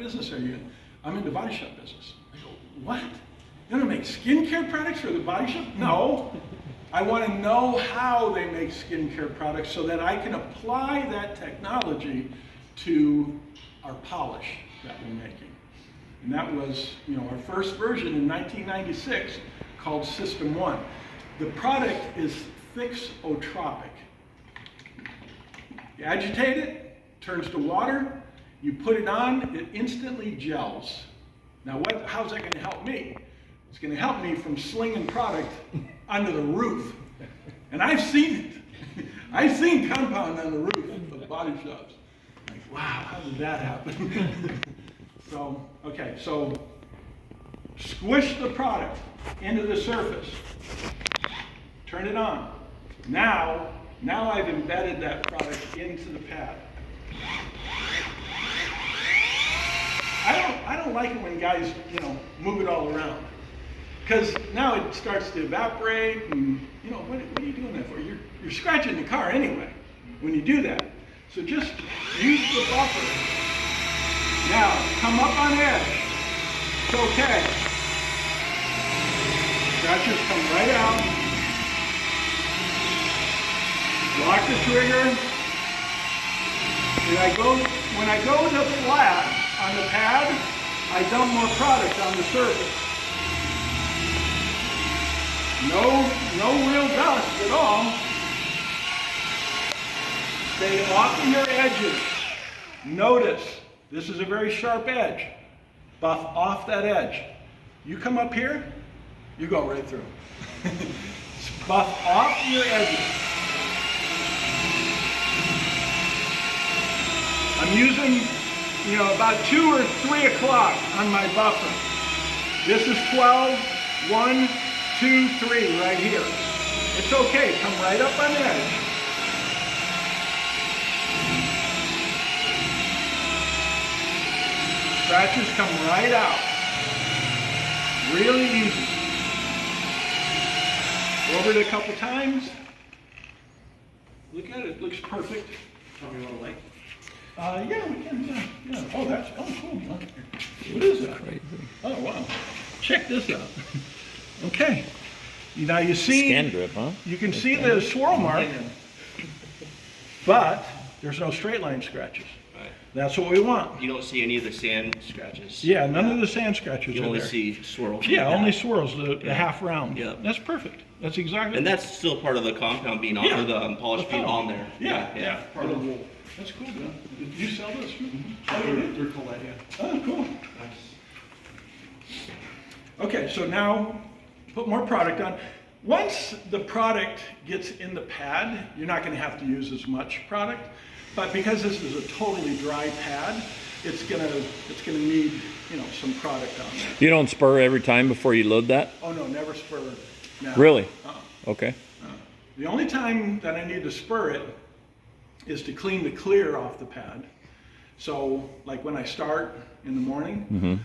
business are you in? I'm in the body shop business. I go, what? You're gonna make skincare products for the body shop? No. I want to know how they make skincare products so that I can apply that technology to our polish that we're making. And that was, our first version in 1996 called System 1. The product is thixotropic. You agitate it, turns to water, you put it on, it instantly gels. Now how's that going to help me? It's going to help me from slinging product onto the roof. And I've seen it. I've seen compound on the roof of body shops. Like, wow, how did that happen? So squish the product into the surface. Turn it on. Now I've embedded that product into the pad. I don't like it when guys, move it all around. Because now it starts to evaporate, and what are you doing that for? You're scratching the car anyway when you do that. So just use the buffer. Now, come up on edge. It's okay. Scratches come right out. Lock the trigger. When I go to flat on the pad, I dump more product on the surface. No real dust at all. Stay off of your edges. Notice, this is a very sharp edge. Buff off that edge. You come up here, you go right through. Buff off your edges. I'm using, about 2 or 3 o'clock on my buffer. This is 12, 1, 2, 3 right here. It's okay, come right up on edge. Scratches come right out. Really easy. Over it a couple times. Look at it, it looks perfect. Tell me what I like. Yeah, we can, yeah. Oh, cool. What is that? Crazy. Oh, wow. Check this out. Okay. Now you see, Scan grip, huh? you can see the swirl mark, but there's no straight line scratches. Right. That's what we want. You don't see any of the sand scratches. Yeah, none of the sand scratches You are only there. see swirls. Yeah, only swirls, the Yeah. half round. Yeah. That's perfect. That's exactly. And that's still part of the compound being on, Yeah. or the polish being on there. Yeah. Part of the wool. That's cool, man. Did you sell this? Oh, Oh, you did? they're Colette, yeah. Oh, cool. Nice. Okay, so now put more product on. Once the product gets in the pad, you're not going to have to use as much product. But because this is a totally dry pad, it's gonna need some product on there. You don't spur every time before you load that? Oh no, never spur. No. Really? Okay. The only time that I need to spur it is to clean the clear off the pad. So like when I start in the morning,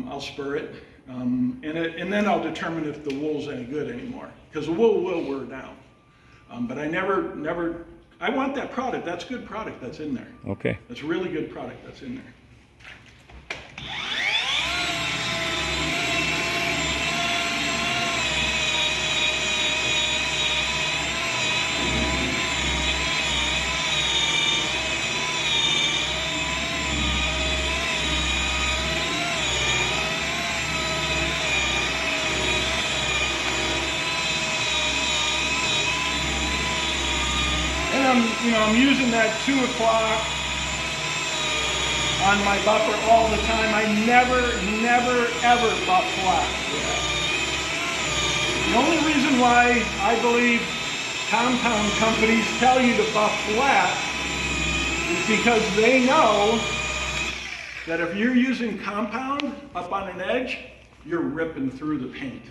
I'll spur it, and then I'll determine if the wool's any good anymore, because the wool will wear down. But I never, I want that product. That's good product that's in there. Okay. That's really good product that's in there. And I'm using that 2 o'clock on my buffer all the time. I never, ever buff flat. The only reason why I believe compound companies tell you to buff flat is because they know that if you're using compound up on an edge, you're ripping through the paint.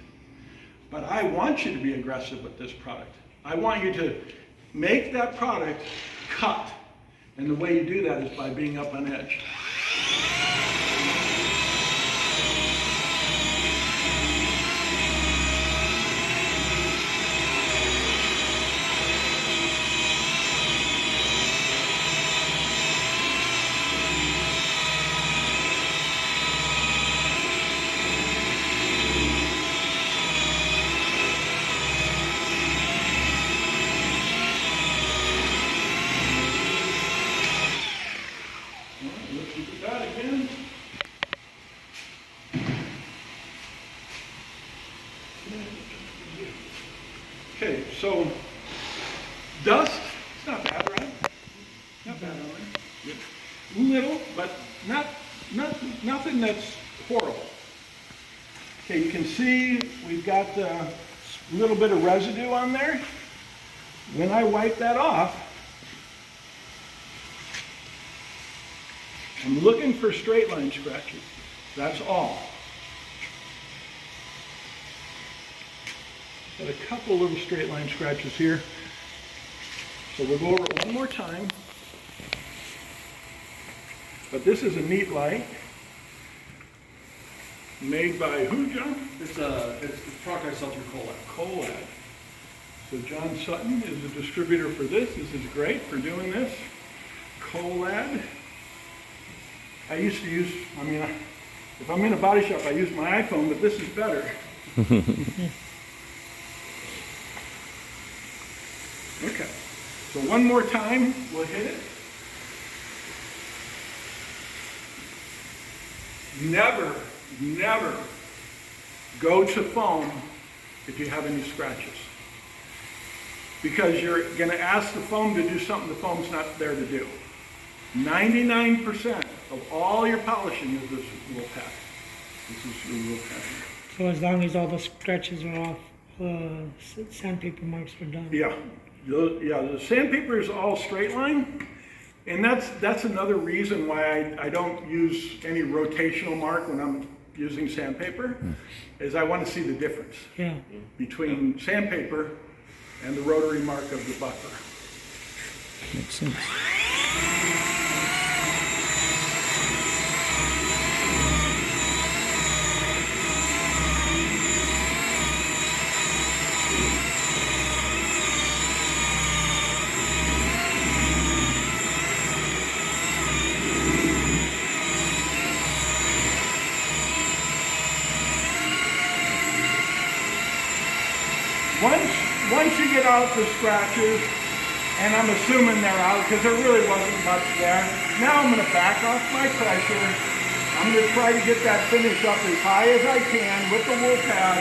But I want you to be aggressive with this product. I want you to make that product cut. And the way you do that is by being up on edge. So dust, it's not bad, right? Not bad on there. Little, but nothing that's horrible. Okay, you can see we've got a little bit of residue on there. When I wipe that off, I'm looking for straight line scratches. That's all. Got a couple little straight line scratches here. So we'll go over it one more time. But this is a neat light. Made by who, John? It's Procter Seltzer Colab. Colab. So John Sutton is the distributor for this. This is great for doing this. Colab. I used to use, if I'm in a body shop, I use my iPhone, but this is better. Okay. So one more time, we'll hit it. Never go to foam if you have any scratches. Because you're going to ask the foam to do something the foam's not there to do. 99% of all your polishing is this wool pad. This is your wool pad. So as long as all the scratches are off, sandpaper marks are done. Yeah, the sandpaper is all straight line. And that's another reason why I don't use any rotational mark when I'm using sandpaper, is I want to see the difference between sandpaper and the rotary mark of the buffer. Makes sense. Once you get out the scratches, and I'm assuming they're out because there really wasn't much there, now I'm going to back off my pressure. I'm going to try to get that finish up as high as I can with the wool pad.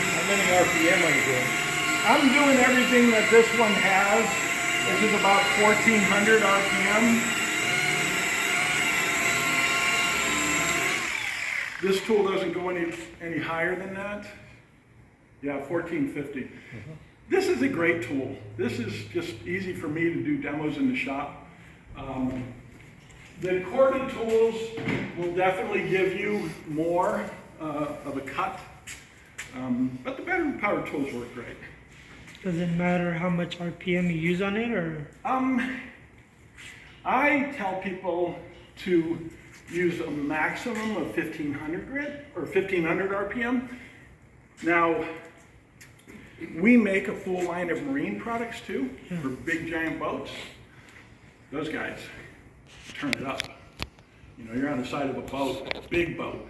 How many RPM are you doing? I'm doing everything that this one has, which is about 1400 RPM. This tool doesn't go any higher than that. Yeah, 1450. This is a great tool. This is just easy for me to do demos in the shop. The corded tools will definitely give you more of a cut, but the battery powered tools work great. Does it matter how much RPM you use on it, or? I tell people to use a maximum of 1500 grit or 1500 RPM. Now, we make a full line of marine products too for big giant boats. Those guys turn it up. You know, you're on the side of a boat, big boat,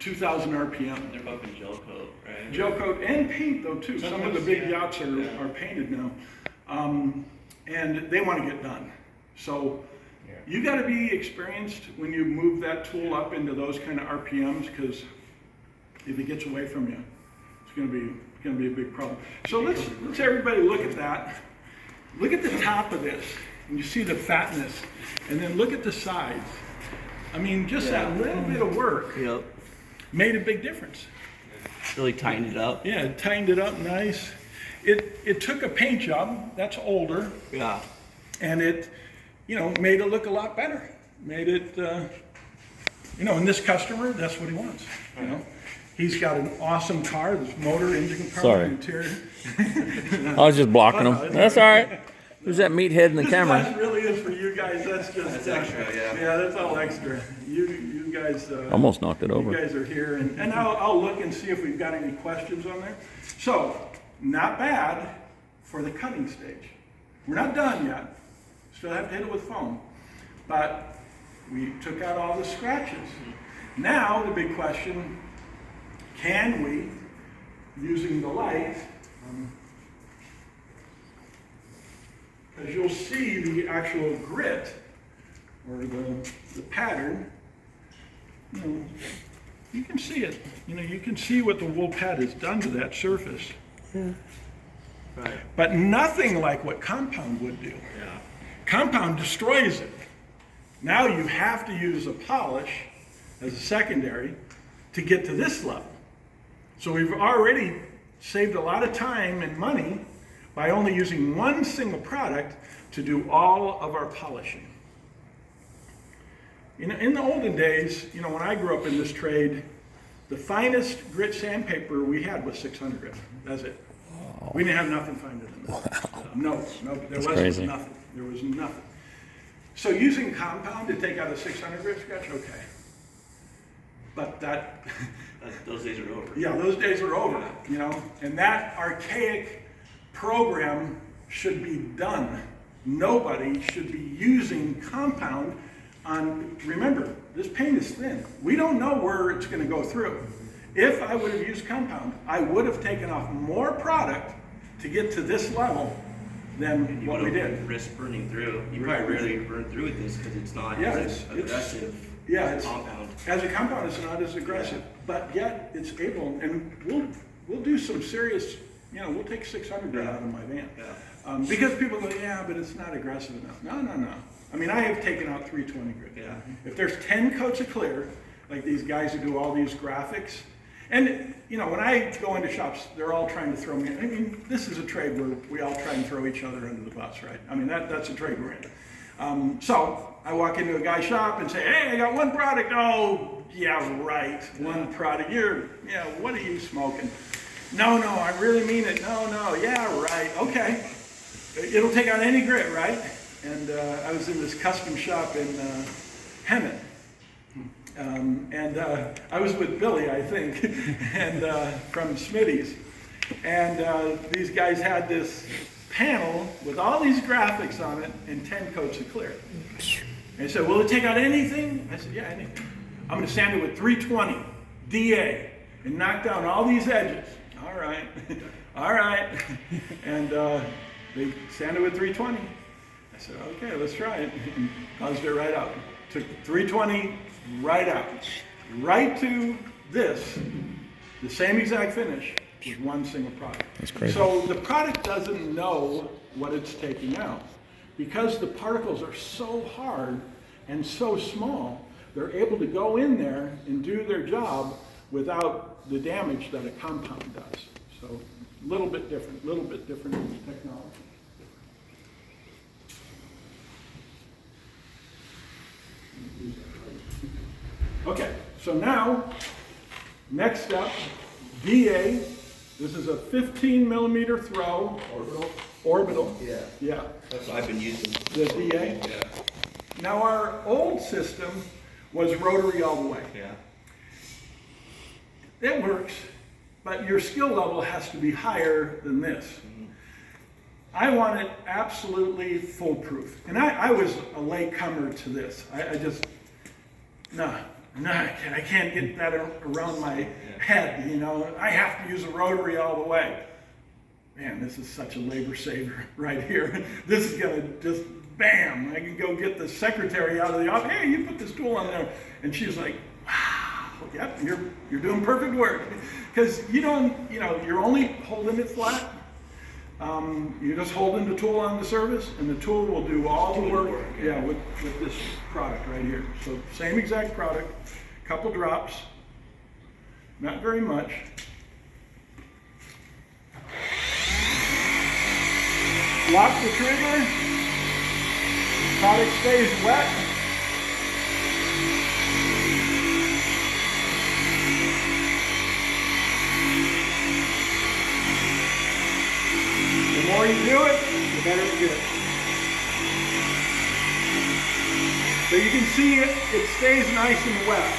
2000 RPM. They're both in gel coat, right? Gel coat and paint though too. Some of the big yachts are painted now. And they want to get done. So you got to be experienced when you move that tool up into those kind of RPMs, because if it gets away from you, it's going to be a big problem. So let's everybody look at that. Look at the top of this, and you see the fatness, and then look at the sides. I mean, just that little bit of work made a big difference. Really tightened it up. Yeah, it tightened it up nice. It took a paint job that's older. Yeah. And it, made it look a lot better. Made it, and this customer, that's what he wants. He's got an awesome car. This motor, engine, car, Sorry. interior. I was just blocking them. That's all right. Who's that meathead in the camera? This really is for you guys. That's extra. Yeah, that's all extra. You guys. Almost knocked it You over. guys are here, and I'll look and see if we've got any questions on there. So, not bad for the cutting stage. We're not done yet. Still have to hit it with foam. But we took out all the scratches. Now, the big question, can we, using the light, because you'll see the actual grit, or the pattern, you know, you can see it. You know, you can see what the wool pad has done to that surface. Right. But nothing like what compound would do. Yeah. Compound destroys it. Now you have to use a polish as a secondary to get to this level. So we've already saved a lot of time and money by only using one single product to do all of our polishing. In the olden days, you know, when I grew up in this trade, the finest grit sandpaper we had was 600 grit. That's it. We didn't have nothing finer than that. No, there wasn't crazy. nothing. There was nothing. So using compound to take out a 600 grit scratch, okay. But Those days are over. yeah, those days are over, you know, and that archaic program should be done. Nobody should be using compound on, remember, this paint is thin. We don't know where it's gonna go through. If I would have used compound, I would have taken off more product to get to this level than what we did. Risk burning through. You Right. probably rarely burn through with this because it's not Yeah, as it's- aggressive Yeah, as it's, compound. as a compound, it's not as aggressive, but yet it's able, and we'll do some serious, you know, we'll take 600 grit out of my van. Yeah. Because people go, yeah, but it's not aggressive enough. No. I mean, I have taken out 320 grit. Yeah. If there's 10 coats of clear, like these guys who do all these graphics, and you know, when I go into shops, they're all trying to throw me. I mean, this is a trade where we all try and throw each other under the bus, right? I mean, that's a trade we're in. So I walk into a guy's shop and say, hey, I got one product. Oh, yeah, right, one product. What are you smoking? No, I really mean it. No, yeah, right, okay. It'll take out any grit, right? And I was in this custom shop in Hemet. I was with Billy, I think, and from Smitty's. And these guys had this panel with all these graphics on it and 10 coats of clear. And he said, will it take out anything? I said, yeah, anything. I'm gonna sand it with 320 DA and knock down all these edges. All right, all right. And they sanded with 320. I said, okay, let's try it. And buzzed it right out. Took 320 right out. Right to this, the same exact finish with one single product. That's crazy. So the product doesn't know what it's taking out. Because the particles are so hard and so small, they're able to go in there and do their job without the damage that a compound does. So a little bit different technology. Okay, so now, next up, DA. This is a 15 millimeter throw. Orbital. Yeah. Yeah, That's what I've been using. the DA. Yeah. Now our old system was rotary all the way. Yeah. It works, but your skill level has to be higher than this. I want it absolutely foolproof. And I was a latecomer to this. I just, I can't get that around my head, you know. I have to use a rotary all the way. Man, this is such a labor saver right here. This is gonna just, bam, I can go get the secretary out of the office. Hey, you put this tool on there. And she's like, wow, yep, you're doing perfect work. Because you don't, you're only holding it flat. You're just holding the tool on the surface, and the tool will do all the work. Yeah, with this product right here. So same exact product, couple drops, not very much. Lock the trigger. Product stays wet. The more you do it, the better it gets. So you can see it stays nice and wet.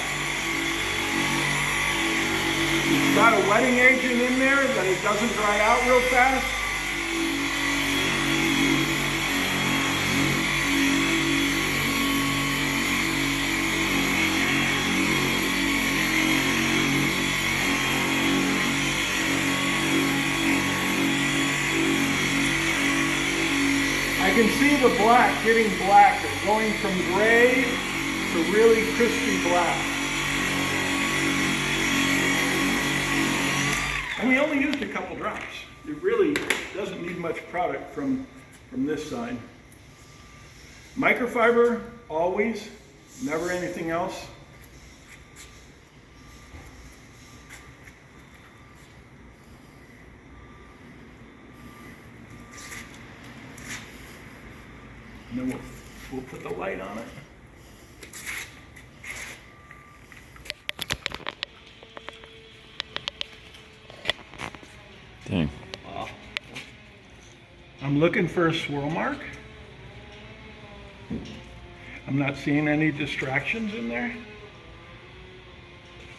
It's got a wetting agent in there that it doesn't dry out real fast. I can see the black getting blacker, going from gray to really crispy black. we only used a couple drops. It really doesn't need much product from this side. Microfiber, always, never anything else. And then we'll put the light on it. Dang. I'm looking for a swirl mark. I'm not seeing any distractions in there.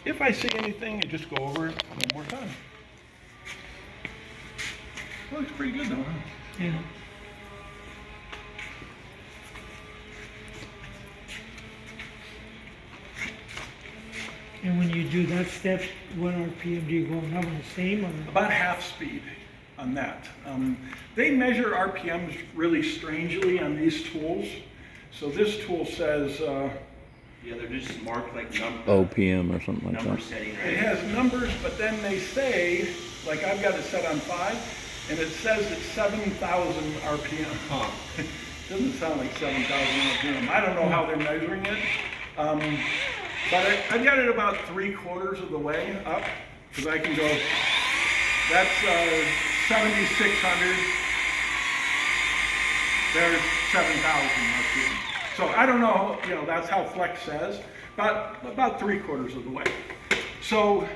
If I see anything, I just go over it one more time. Looks pretty good though, huh? Yeah. And when you do that step, what RPM do you go on? The same or? About half speed on that. They measure RPMs really strangely on these tools. So this tool says, Yeah, they're just marked like OPM or something like number that. setting, it right? has numbers, but then they say, like I've got it set on 5, and it says it's 7,000 RPM. Huh. Doesn't sound like 7,000 RPM. I don't know how they're measuring it. But I've got it about 3/4 of the way up, because I can go, that's 7,600. There's 7,000 RPM. So I don't know, that's how Flex says, but about 3/4 of the way. So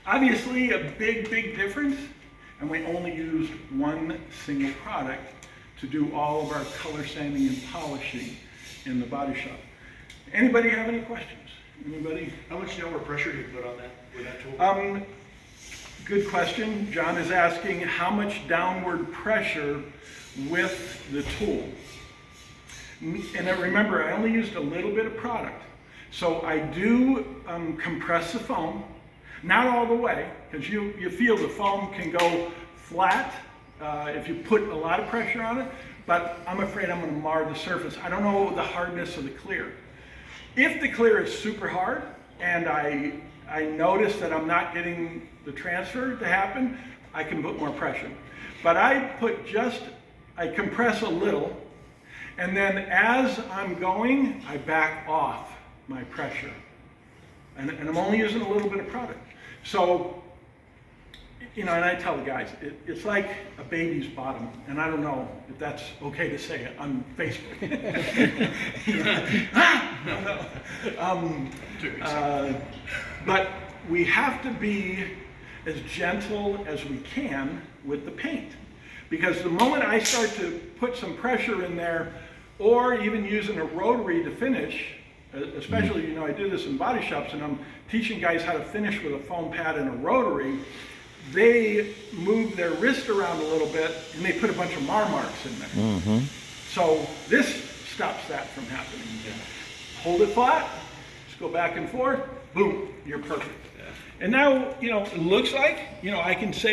obviously a big, big difference, and we only used one single product to do all of our color sanding and polishing in the body shop. Anybody have any questions? Anybody? How much downward pressure do you put on that with that tool? Good question. John is asking how much downward pressure with the tool. And remember, I only used a little bit of product. So I do compress the foam, not all the way, because you feel the foam can go flat if you put a lot of pressure on it, but I'm afraid I'm going to mar the surface. I don't know the hardness of the clear. If the clear is super hard and I notice that I'm not getting the transfer to happen, I can put more pressure. But I compress a little, and then as I'm going, I back off my pressure. And I'm only using a little bit of product. So, and I tell the guys, it's like a baby's bottom, and I don't know if that's okay to say it on Facebook. But we have to be as gentle as we can with the paint. Because the moment I start to put some pressure in there, or even using a rotary to finish, especially, I do this in body shops, and I'm teaching guys how to finish with a foam pad and a rotary, they move their wrist around a little bit, and they put a bunch of marks in there. Mm-hmm. So this stops that from happening. Hold it flat, just go back and forth, boom, you're perfect. And now, it looks like, I can say